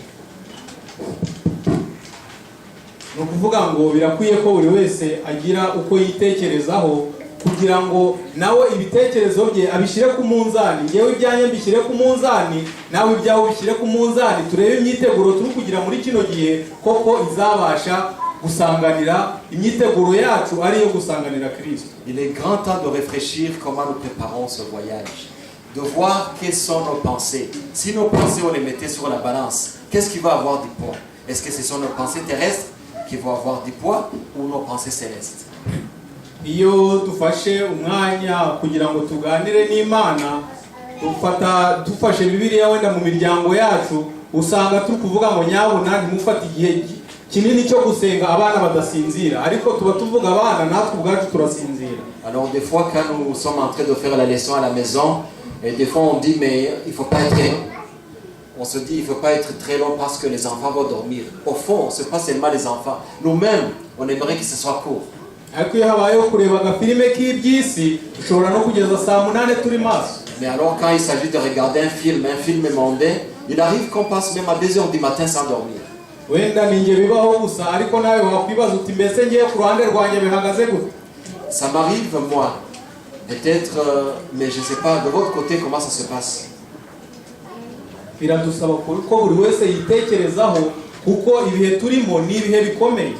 S3: Ni ukuvuga ngo birakwiye ko buri wese agira uko yitekerezaho kugira ngo nawe ibitekerezo bye abishyire ku munzani. Yewe ibyanjye mbishyire ku munzani, nawe ibyawe ubishyire ku munzani, turebe imyiteguro turi kugira muri kino gihe koko izabasha gusanganira imyiteguro yacu ariyo gusanganira Kristo.
S2: Il est grand temps de réfléchir comment nous préparons ce voyage, de voir quelles sont nos pensées. Si nos pensées on les mettait sur la balance, qu'est-ce qui va avoir du poids? Est-ce que ce sont nos pensées terrestres qui vont avoir du poids ou nos pensées célestes?
S3: Iyo dufashe umwanya kugira ngo tuganire n'Imana, dufashe Bibiliya wenda mu miryango yacu, usanga turi kuvuga ngo nyabona ntimufate igihe kinini cyo gusenga abana badasinzira, ariko tuba tuvuga abana natwe ubwacu turasinzira.
S2: Alors des fois quand nous sommes en train de faire la leçon à la maison, et des fois on dit mais il faut pas être, on se dit il faut pas être très long parce que les enfants vont dormir. Au fond, c'est pas seulement les enfants, nous-mêmes on aimerait que ce soit court.
S3: Ariko iyo habayeho kureba agafilime k'iby'isi dushobora no kugeza saa 8 turi maso.
S2: Mais alors quand il s'agit de regarder un film mondain, il arrive qu'on passe même à 2h du matin sans dormir.
S3: Wenda ninge bibaho gusa, ariko nawe wakwibaza uti mbese ngiye ku ruhande rwanjye bihagaze gute?
S2: Ça m'arrive moi, peut-être, mais je sais pas de votre côté comment ça se passe.
S3: Biradusaba ko buri wese yitekerezaho kuko ibihe turimo ni ibihe bikomeye.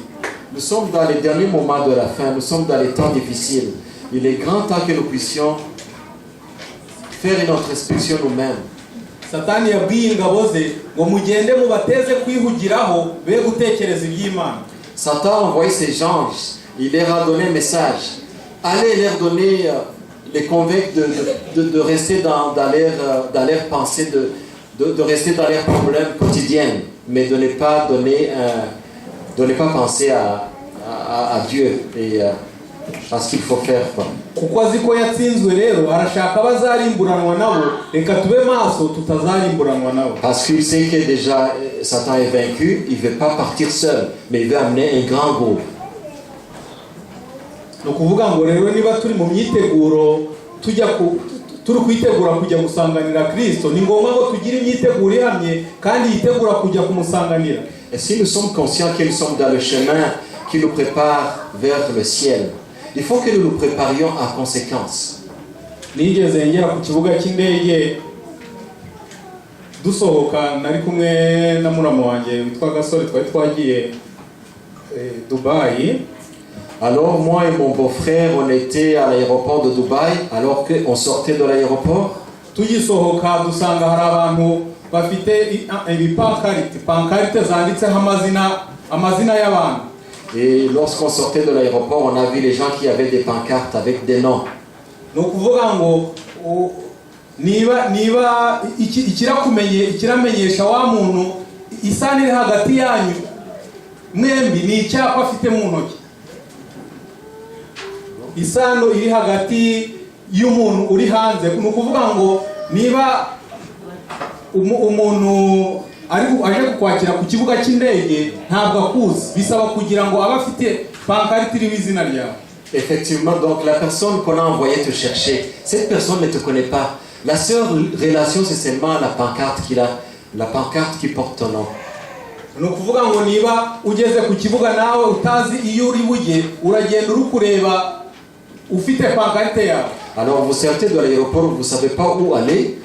S2: Nous sommes dans les derniers moments de la fin, nous sommes dans les temps difficiles. Il est grand temps que nous puissions faire une introspection nous-mêmes.
S3: Satani yabwiye ingabo ze ngo mugende mubateze kwihugiraho be gutekereza iby'Imana.
S2: Satan a envoyé ses anges, il leur a donné un message. Allez leur donner, les convaincre de rester dans leur pensée, de rester dans leurs problèmes quotidiens, mais de ne pas penser à Dieu et à ce qu'il faut faire.
S3: Kuko azi ko yatsinzwe rero arashaka bazarimburanwa nabo, reka tube maso tutazarimburanwa nabo.
S2: Parce qu'il sait que déjà Satan est vaincu, il ne veut pas partir seul, mais il veut amener un grand groupe.
S3: No kuvuga ngo rero niba turi mu myiteguro turi kwitegura kujya gusanganira Kristo, ni ngombwa ngo tugire imyiteguro ihamye kandi yitegura kujya kumusanganira.
S2: Et si nous sommes conscients que nous sommes dans le chemin qui nous prépare vers le ciel, il faut que nous nous préparions en conséquence.
S3: Nigeze ngera ku kibuga cy'indege dusohoka, nari kumwe na muramu wanjye witwa Gasore, twari twagiye Dubai.
S2: Alors moi et mon beau-frère, on était à l'aéroport de Dubaï, alors qu'on sortait de l'aéroport.
S3: Tugisohoka dusanga hari abantu bafite pankarite zanditseho amazina y'abantu.
S2: Et lorsqu'on sortait de l'aéroport, on a vu les gens qui avaient des pancartes avec des noms.
S3: No kuvuga ngo niba ikiramenyesha wa muntu isanire hagati yanyu mwembi ni icyapa afite mu ntoki. Isano iri hagati y'umuntu uri hanze, no kuvuga ngo niba umuntu aje kukwakira ku kibuga cy'indege ntabwo akuzi, bisaba kugira ngo abe afite pankarite iriho izina ryawe.
S2: Effectivement, donc la personne qu'on a envoyé te chercher, cette personne ne te connaît pas. La seule relation, c'est seulement la pancarte qu'il a, la pancarte qui porte ton nom.
S3: No kuvuga ngo niba ugeze ku kibuga nawe utazi iyo uri bujye, uragenda uri kureba ufite pankarite yawe.
S2: Alors vous sortez de l'aéroport, vous ne savez pas où aller,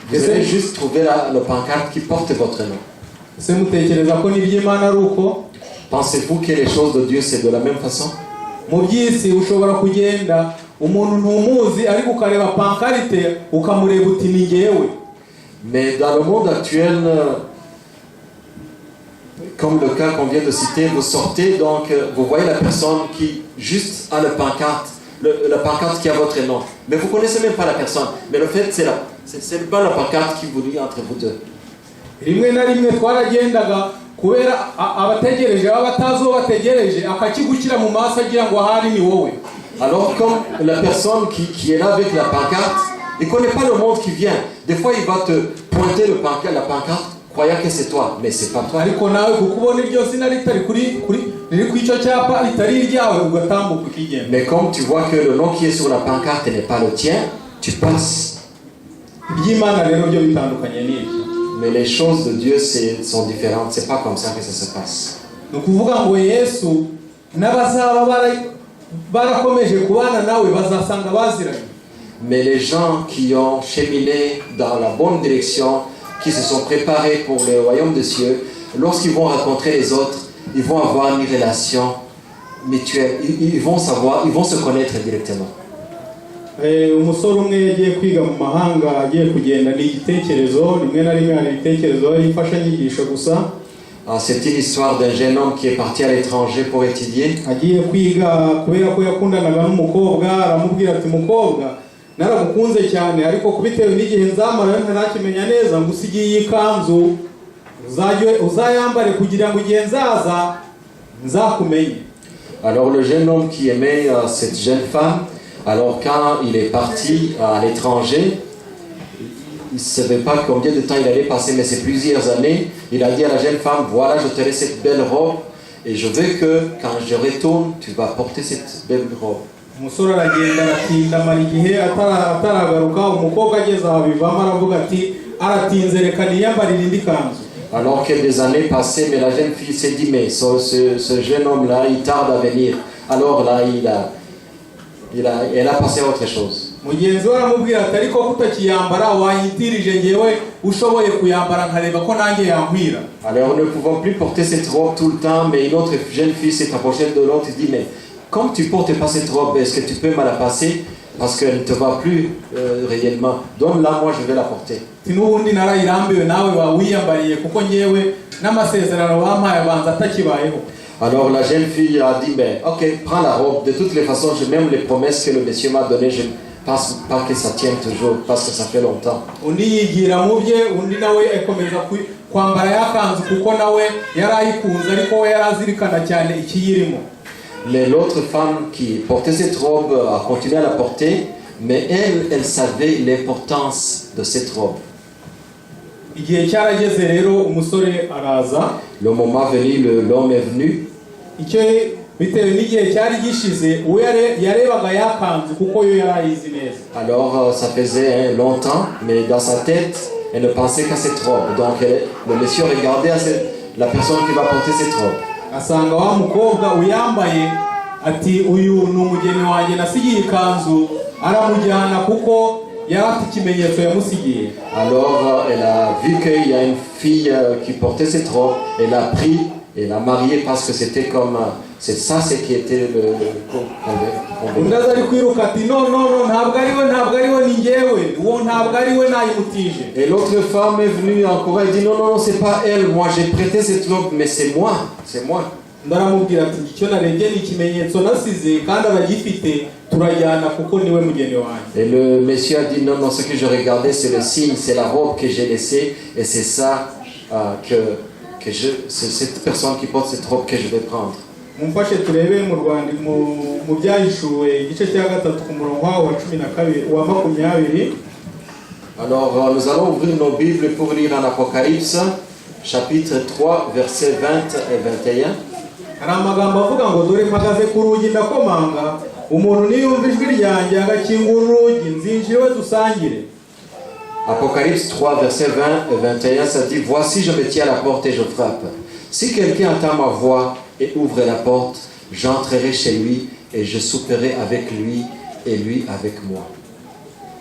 S2: vous allez juste trouver le pancarte qui porte votre nom.
S3: Se mutekereza ko n'iby'Imana ari uko?
S2: Pensez-vous que les choses de Dieu c'est de la même façon?
S3: Mu by'isi ushobora kugenda umuntu ntumuzi ariko ukareba pankarite ukamureba uti ni ngewe.
S2: Mais dans le monde actuel, comme le cas qu'on vient de citer, vous sortez donc, vous voyez la personne qui juste a la pancarte qui a votre nom. Mais vous ne connaissez même pas la personne. Mais le fait, c'est pas la pancarte qui vous lie entre vous deux.
S3: Rimwe na rimwe twaragendaga kubera abategereje abatazo bategereje akakigukira mu maso agira ngo ahari ni wowe.
S2: Alors comme la personne qui est là avec la pancarte, il ne connaît pas le monde qui vient. Des fois il va te pointer la pancarte croyant que c'est toi, mais c'est pas toi.
S3: Ariko nawe kukubona iryo zina ritari kuri icyo cyapa ritari ryawe ugatambuka ukigenda.
S2: Mais comme tu vois que le nom qui est sur la pancarte n'est pas le tien, tu passes.
S3: Iby'Imana rero byo bitandukanye n'ibyo.
S2: Mais les choses de Dieu sont différentes, c'est pas comme ça que ça se passe.
S3: No kuvuga ngo Yesu n'abazaba barakomeje kubana nawe bazasanga baziranye.
S2: Mais les gens qui ont cheminé dans la bonne direction, qui se sont préparés pour le royaume des cieux, lorsqu'ils vont rencontrer les autres, ils vont avoir une relation mutuelle, ils vont se connaître directement.
S3: Umusore umwe yagiye kwiga mu mahanga, agiye kugenda ni igitekerezo, rimwe na rimwe hari ibitekerezo y'imfashanyigisho gusa.
S2: C'est une histoire d'un jeune homme qui est parti à l'étranger pour étudier.
S3: Agiye kwiga kubera ko yakundanaga n'umukobwa, aramubwira ati mukobwa naragukunze cyane ariko kubitewe n'igihe nzamara ntarakimenya neza ngusigiye ikanzu uzayambare kugira ngo igihe nzaza nzakumenye.
S2: Alors le jeune homme qui aimait cette jeune femme, alors quand il est parti à l'étranger, il ne savait pas combien de temps il allait passer, mais c'est plusieurs années, il a dit à la jeune femme, voilà, je te laisse cette belle robe, et je veux que quand je retourne, tu vas porter cette belle robe.
S3: Umusore aragenda aratinda amara igihe ataragaruka, umukobwa ageze aho abivamo aravuga ati aratinze reka niyambarire indi kanzu.
S2: Alors que des années passaient, mais la jeune fille s'est dit, mais ce jeune homme-là, il tarde à venir. Alors là, elle a passé à autre chose.
S3: Mugenzi we aramubwira ati ariko kutakiyambara wanyitirije ngewe ushoboye kuyambara nkareba ko nanjye yankwira.
S2: Alors ne pouvant plus porter cette robe tout le temps, mais une autre jeune fille s'est approchée de l'autre et dit, mais comme tu portes pas cette robe, est-ce que tu peux me la passer parce qu'elle ne te va plus réellement. Donne-la, moi je vais la porter.
S3: Tinubundi narayirambiwe nawe wawiyambariye kuko ngewe n'amasezerano wampaye abanza atakibayeho.
S2: Alors la jeune fille a dit, ben ok, prends la robe. De toutes les façons, même les promesses que le monsieur m'a données, je ne pense pas que ça tienne toujours, parce que ça fait longtemps.
S3: Undi yigira mu bye, undi nawe akomeza kwambara yakanzu kuko nawe yarayikunze ariko we yarazirikana cyane ikiyirimo.
S2: L'autre femme qui portait cette robe a continué à la porter, mais elle savait l'importance de cette robe.
S3: Igihe cyarageze rero umusore araza.
S2: Le moment venu, l'homme est venu.
S3: Icyo bitewe n'igihe cyari gishize uwo yarebaga yakanzu kuko yo yarayizi neza.
S2: Alors ça faisait longtemps, mais dans sa tête, elle ne pensait qu'à cette robe. Donc le monsieur regardait la personne qui va porter cette robe.
S3: Asanga wa mukobwa uyambaye ati uyu ni umugeni wanjye nasigiye ikanzu aramujyana kuko yarafite ikimenyetso yamusigiye.
S2: Alors elle a vu qu'il y a une fille qui portait cette robe, elle a pris et l'a mariée parce que c'était comme c'est ça ce qui était le
S3: Undaza ari kwiruka ati no ntabwo ariwe ni ngewe uwo ntabwo ariwe nayimutije.
S2: Et l'autre femme est venue encore, elle dit non c'est pas elle, moi j'ai prêté cette robe mais c'est moi.
S3: Ndaramubwira ati icyo narebye ni ikimenyetso nasize kandi abagifite turajyana kuko niwe mugeni wanjye.
S2: Et le monsieur a dit non ce que je regardais c'est le signe, c'est la robe que j'ai laissée et c'est ça c'est cette personne qui porte cette robe que je vais prendre.
S3: Mumfashe turebe mu Rwanda mu byahishuwe igice cya 3 ku murongo wa 12 wa 20.
S2: Alors nous allons ouvrir nos Bibles pour lire en Apocalypse chapitre 3 versets 20 et 21.
S3: Hari amagambo avuga ngo dore mpagaze ku rugi ndakomanga umuntu niyumva ijwi ryanjye agakingura urugi nzinjire dusangire.
S2: Apocalypse 3 versets 20 et 21 ça dit voici je me tiens à la porte et je frappe. Si quelqu'un entend ma voix et ouvre la porte, j'entrerai chez lui et je souperai avec lui et lui avec moi.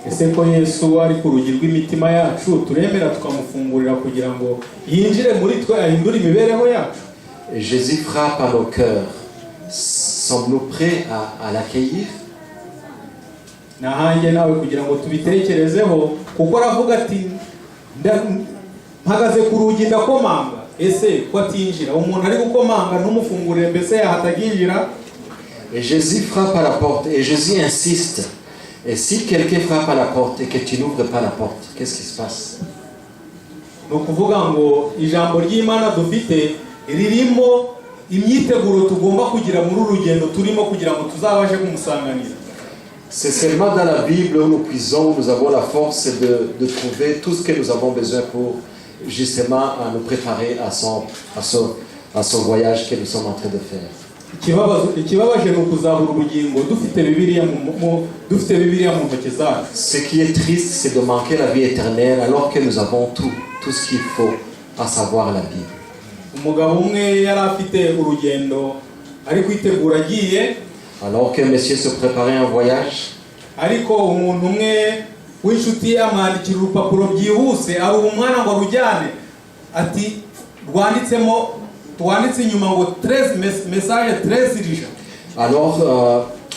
S3: Ese ko Yesu ari ku rugi rw'imitima yacu turemera tukamufungurira kugira ngo yinjire muri twe ahindure imibereho yacu.
S2: Et Jésus frappe à nos cœurs. Sommes-nous prêts à l'accueillir?
S3: Nahanjye nawe kugira ngo tubitekerezeho kuko aravuga ati mpagaze ku rugi ndakomanga. Ese ko atinjira umuntu ari gukomanga ntumufungurire mbese yahataginjira?
S2: Et Jésus frappe à la porte et Jésus insiste. Et si quelqu'un frappe à la porte et que tu n'ouvres pas la porte, qu'est-ce qui se passe?
S3: No kuvuga ngo ijambo ry'Imana dufite ririmo imyiteguro tugomba kugira muri urugendo turimo kugira ngo tuzabashe kumusanganira.
S2: C'est seulement dans la Bible où nous puisons, nous avons la force de trouver tout ce que nous avons besoin pour justement nous préparer à son voyage que nous sommes en train de faire.
S3: Ikibabaje no kuzabura ubugingo dufite Bibiliya mu ntoki zacu.
S2: Ce qui est triste, c'est de manquer la vie éternelle alors que nous avons tout ce qu'il faut, à savoir la Bible.
S3: Umugabo umwe yari afite urugendo ari kwitegura agiye.
S2: Alors que monsieur se préparait un voyage,
S3: ariko umuntu umwe w'inshuti amwandikira urupapuro byihuse ari umwana ngo rujyane ati twanditse inyuma ngo 13 message 13 dirija.
S2: Alors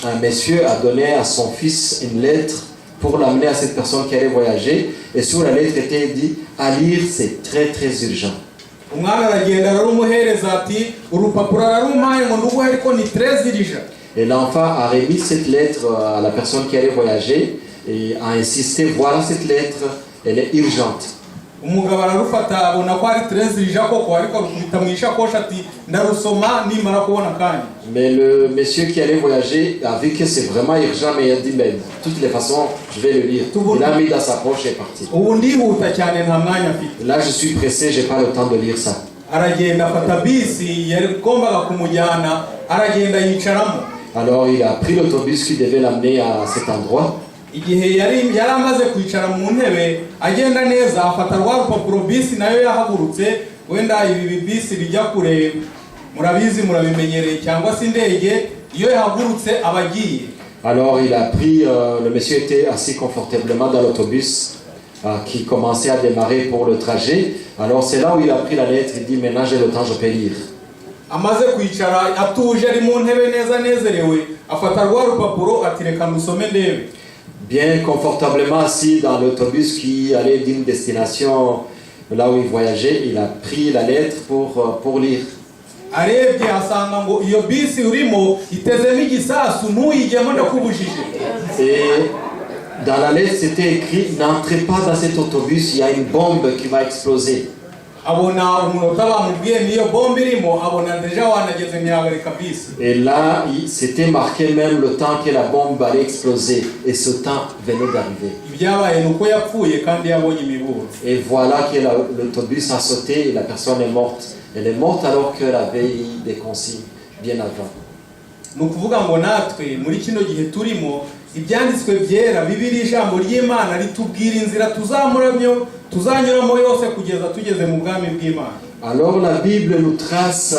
S2: un monsieur a donné à son fils une lettre pour l'amener à cette personne qui allait voyager et sur la lettre était dit à lire, c'est très très urgent.
S3: Umwana aragenda arumuhereza ati urupapuro ararumpaye ngo ndugo ariko ni 13 dirija.
S2: Et l'enfant a remis cette lettre à la personne qui allait voyager et a insisté, voilà cette lettre, elle est urgente.
S3: umugabo ararufata abona ko ari trésor koko ariko rukubita mu ishakoshi ati ndarusoma nimara kubona kanya.
S2: Mais le monsieur qui allait voyager a vu que c'est vraiment urgent, mais il a dit, mais de toutes les façons, je vais le lire. Il a mis dans sa poche et est parti.
S3: Ubu ndihuta cyane nta mwanya mfite.
S2: Là, je suis pressé, j'ai pas le temps de lire ça.
S3: Aragenda afata bisi yagombaga kumujyana, aragenda yicaramo.
S2: Alors, il a pris l'autobus qui devait l'amener à cet endroit.
S3: Igihe yari amaze kwicara mu ntebe agenda neza afata rwa rupapuro bisi nayo yahagurutse, wenda ibi bisi bijya kure murabizi murabimenyereye cyangwa se indege iyo yahagurutse abagiye.
S2: Alors il a pris, le monsieur était assis confortablement dans l'autobus qui commençait à démarrer pour le trajet. Alors c'est là où il a pris la lettre, il dit maintenant j'ai le temps, je peux lire.
S3: Amaze kwicara atuje ari mu ntebe neza nezerewe afata rwa rupapuro ati reka musome ndebe.
S2: Bien confortablement assis dans l'autobus qui allait d'une destination là où il voyageait, il a pris la lettre pour lire.
S3: Arebye asanga ngo iyo bisi urimo itezemo igisasu ntuyigemo ndakubujije.
S2: Et dans la lettre c'était écrit n'entrez pas dans cet autobus, il y a une bombe qui va exploser.
S3: Abona umunota bamubwiye niyo bombe irimo abona deja wanageze ntiyagarika bisi.
S2: Et là c'était marqué même le temps que la bombe allait exploser et ce temps venait d'arriver.
S3: Ibyabaye nuko yapfuye kandi yabonye imiburo.
S2: Et voilà que l'autobus a sauté et la personne est morte. Elle est morte alors qu'elle avait eu des consignes bien avant.
S3: Nukuvuga ngo natwe muri kino gihe turimo ibyanditswe byera Bibiliya ijambo ry'Imana ritubwira inzira tuzanyuramo yose kugeza tugeze mu bwami bw'Imana.
S2: Alors la Bible nous trace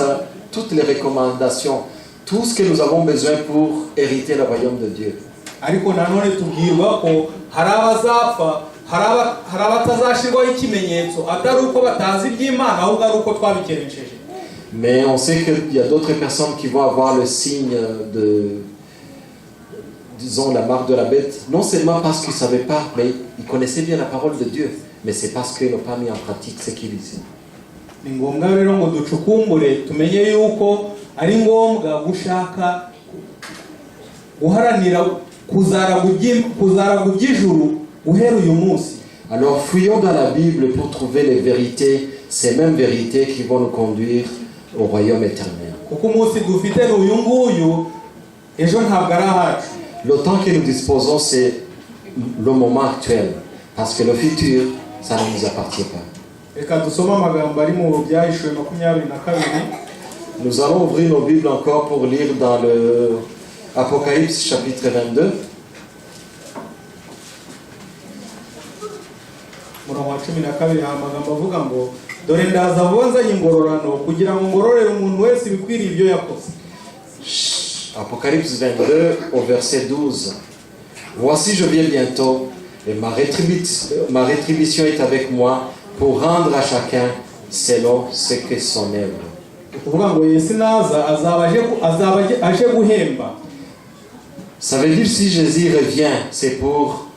S2: toutes les recommandations, tout ce que nous avons besoin pour hériter le royaume de Dieu.
S3: Ariko nanone tubwirwa ko hari abazapfa hari abatazashirwaho ikimenyetso atari uko batazi iby'Imana ahubwo ari uko twabikeresheje.
S2: Mais on sait qu'il y a d'autres personnes qui vont avoir le signe disons la marque de la bête, non seulement parce qu'ils ne savaient pas, mais ils connaissaient bien la parole de Dieu, mais c'est parce qu'ils n'ont pas mis en pratique ce qu'ils disaient.
S3: Ni ngombwa rero ngo ducukumbure tumenye yuko ari ngombwa gushaka guharanira kuzara by'ijuru guhera uyu munsi.
S2: Alors fouillons dans la Bible pour trouver les vérités, ces mêmes vérités qui vont nous conduire au royaume éternel.
S3: Kuko umunsi dufite uyu nguyu ejo ntabwo ari ahacu.
S2: Le temps que nous disposons, c'est le moment actuel, parce que le futur, ça ne nous appartient pas.
S3: Reka dusome amagambo ari mu Byahishuwe 22.
S2: Nous allons ouvrir nos Bibles encore pour lire dans le Apocalypse chapitre 22.
S3: Murongo wa 12 amagambo avuga ngo dore ndaza vuba nzanye ingororano kugira ngo ngororere umuntu wese ibikwiriye ibyo yakoze.
S2: Apocalypse 22 au verset 12. Voici je viens bientôt et ma rétribution est avec moi pour rendre à chacun selon ce que son œuvre.
S3: Kuvuga ngo Yesu naza azaba aje guhemba.
S2: Ça veut dire si Jésus revient, c'est pour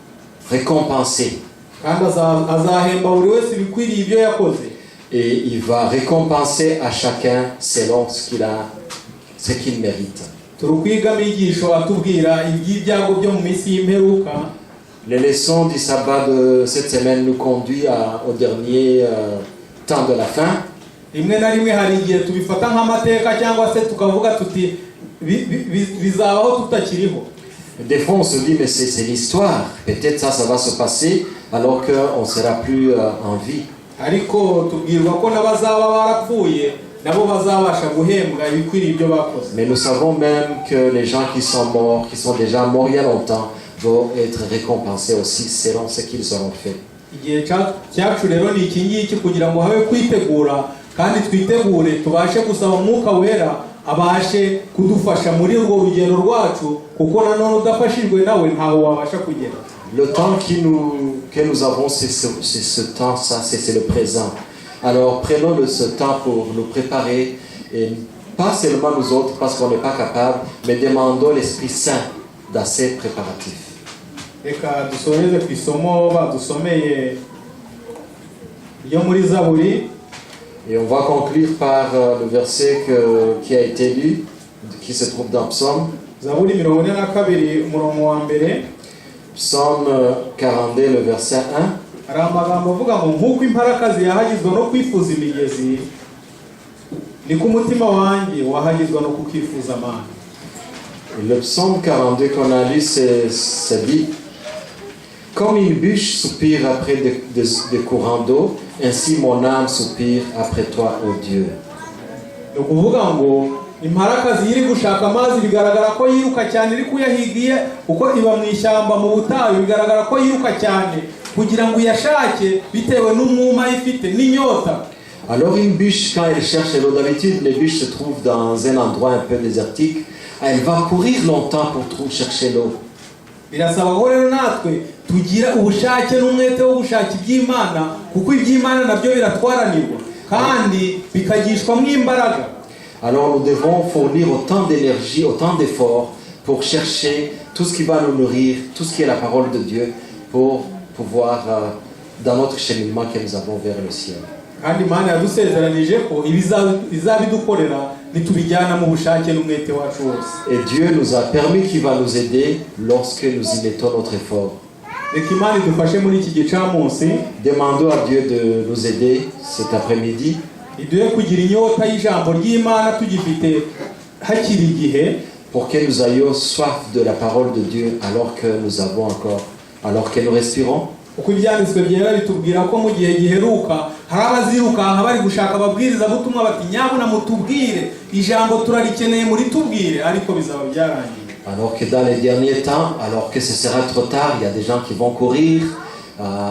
S2: récompenser.
S3: Kandi azahemba buri wese ibikwiriye ibyo yakoze.
S2: Et il va récompenser à chacun selon ce qu'il mérite.
S3: Turukwiga migisho atubwira iby'ibyago byo mu minsi y'imperuka.
S2: Les leçons du sabbat de cette semaine nous conduisent au dernier temps de la fin.
S3: Rimwe na rimwe hari igihe tubifata nk'amateka cyangwa se tukavuga tuti bizabaho tutakiriho.
S2: Des fois on se dit mais c'est l'histoire, peut-être ça va se passer alors qu'on ne sera plus en vie.
S3: Ariko tubwirwa ko n'abazaba barapfuye nabo bazabasha guhembwa ibikwiriye ibyo bakoze.
S2: Mais nous savons même que les gens qui sont morts, qui sont déjà morts il y a longtemps, vont être récompensés aussi selon ce qu'ils auront fait.
S3: Igihe cyacu rero ni iki ngiki kugira ngo habe kwitegura kandi twitegure tubashe gusaba umwuka wera abashe kudufasha muri urwo rugendo rwacu kuko nanone udafashijwe nawe ntaho wabasha kugera.
S2: Le temps que nous avons, c'est ce temps, ça, c'est le présent. Alors prenons ce temps pour nous préparer, et pas seulement nous autres parce qu'on n'est pas capable, mais demandons l'Esprit Saint dans ces préparatifs.
S3: Reka dusoreze ku isomo badusomeye yo muri Zaburi.
S2: Et on va conclure par le verset qui a été lu, qui se trouve dans Psaume.
S3: Zaburi 42 umurongo wa mbere.
S2: Psaume 42, le verset 1.
S3: hari amagambo avuga ngo nk'uko imparakazi yahagizwa no kwifuza imigezi niko umutima wanjye wahagizwa no kukifuza amana.
S2: Le psaume 42 qu'on a lu, c'est dit: comme une bûche soupire après des courants d'eau, ainsi mon âme soupire après toi, ô Dieu.
S3: Ni ukuvuga ngo imparakazi iri gushaka amazi bigaragara ko yiruka cyane, iri kuyahigiye kuko iba mu ishyamba mu butayu, bigaragara ko yiruka cyane kugira ngo uyashake bitewe n'umwuma ifite n'inyota.
S2: Alors une bûche, quand elle cherche l'eau, d'habitude les bûches se trouvent dans un endroit un peu désertique, elle va courir longtemps pour chercher l'eau.
S3: Birasaba ko rero natwe tugira ubushake n'umwete wo gushaka iby'Imana, kuko iby'Imana nabyo biratwaranirwa kandi bikagishwamo imbaraga.
S2: Alors nous devons fournir autant d'énergie, autant d'efforts pour chercher tout ce qui va nous nourrir, tout ce qui est la parole de Dieu, pour pouvoir, dans notre cheminement que nous avons vers le ciel.
S3: Kandi Imana yadusezeranije ko ibizabidukorera nitubijyana mu bushake n'umwete wacu wose.
S2: Et Dieu nous a permis qu'il va nous aider lorsque nous y mettons notre effort.
S3: Reka Imana idufashe muri iki gicamunsi.
S2: Demandons à Dieu de nous aider cet après-midi.
S3: Iduhe kugira inyota y'ijambo ry'Imana tugifite hakiri igihe,
S2: pour que nous ayons soif de la parole de Dieu alors que nous avons encore, alors que nous respirons.
S3: Uko ibyanditswe byera bitubwira ko mu gihe giheruka hari abazirukanka bari gushaka ababwiriza butumwa bati nyabuna mutubwire ijambo turarikeneye muri tubwire, ariko bizaba byarangiye.
S2: Alors que dans les derniers temps, alors que ce sera trop tard, il y a des gens qui vont courir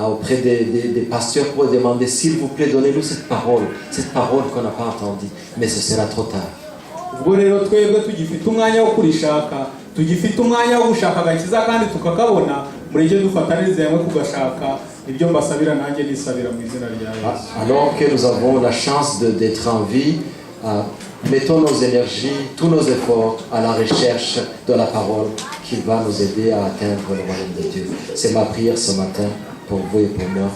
S2: auprès des pasteurs pour demander: s'il vous plaît, donnez-nous cette parole qu'on n'a pas entendue, mais ce sera trop tard.
S3: Ubwo rero twebwe tugifite umwanya wo kurishaka, tugifite umwanya wo gushaka agakiza kandi tukakabona, mureke dufatanize hamwe kugashaka. Ibyo mbasabira nanjye nisabira mu izina rya Yesu.
S2: Alors que nous avons la chance d'être en vie, mettons nos énergies, tous nos efforts à la recherche de la parole qui va nous aider à atteindre le royaume de Dieu. C'est ma prière ce matin pour vous et pour moi.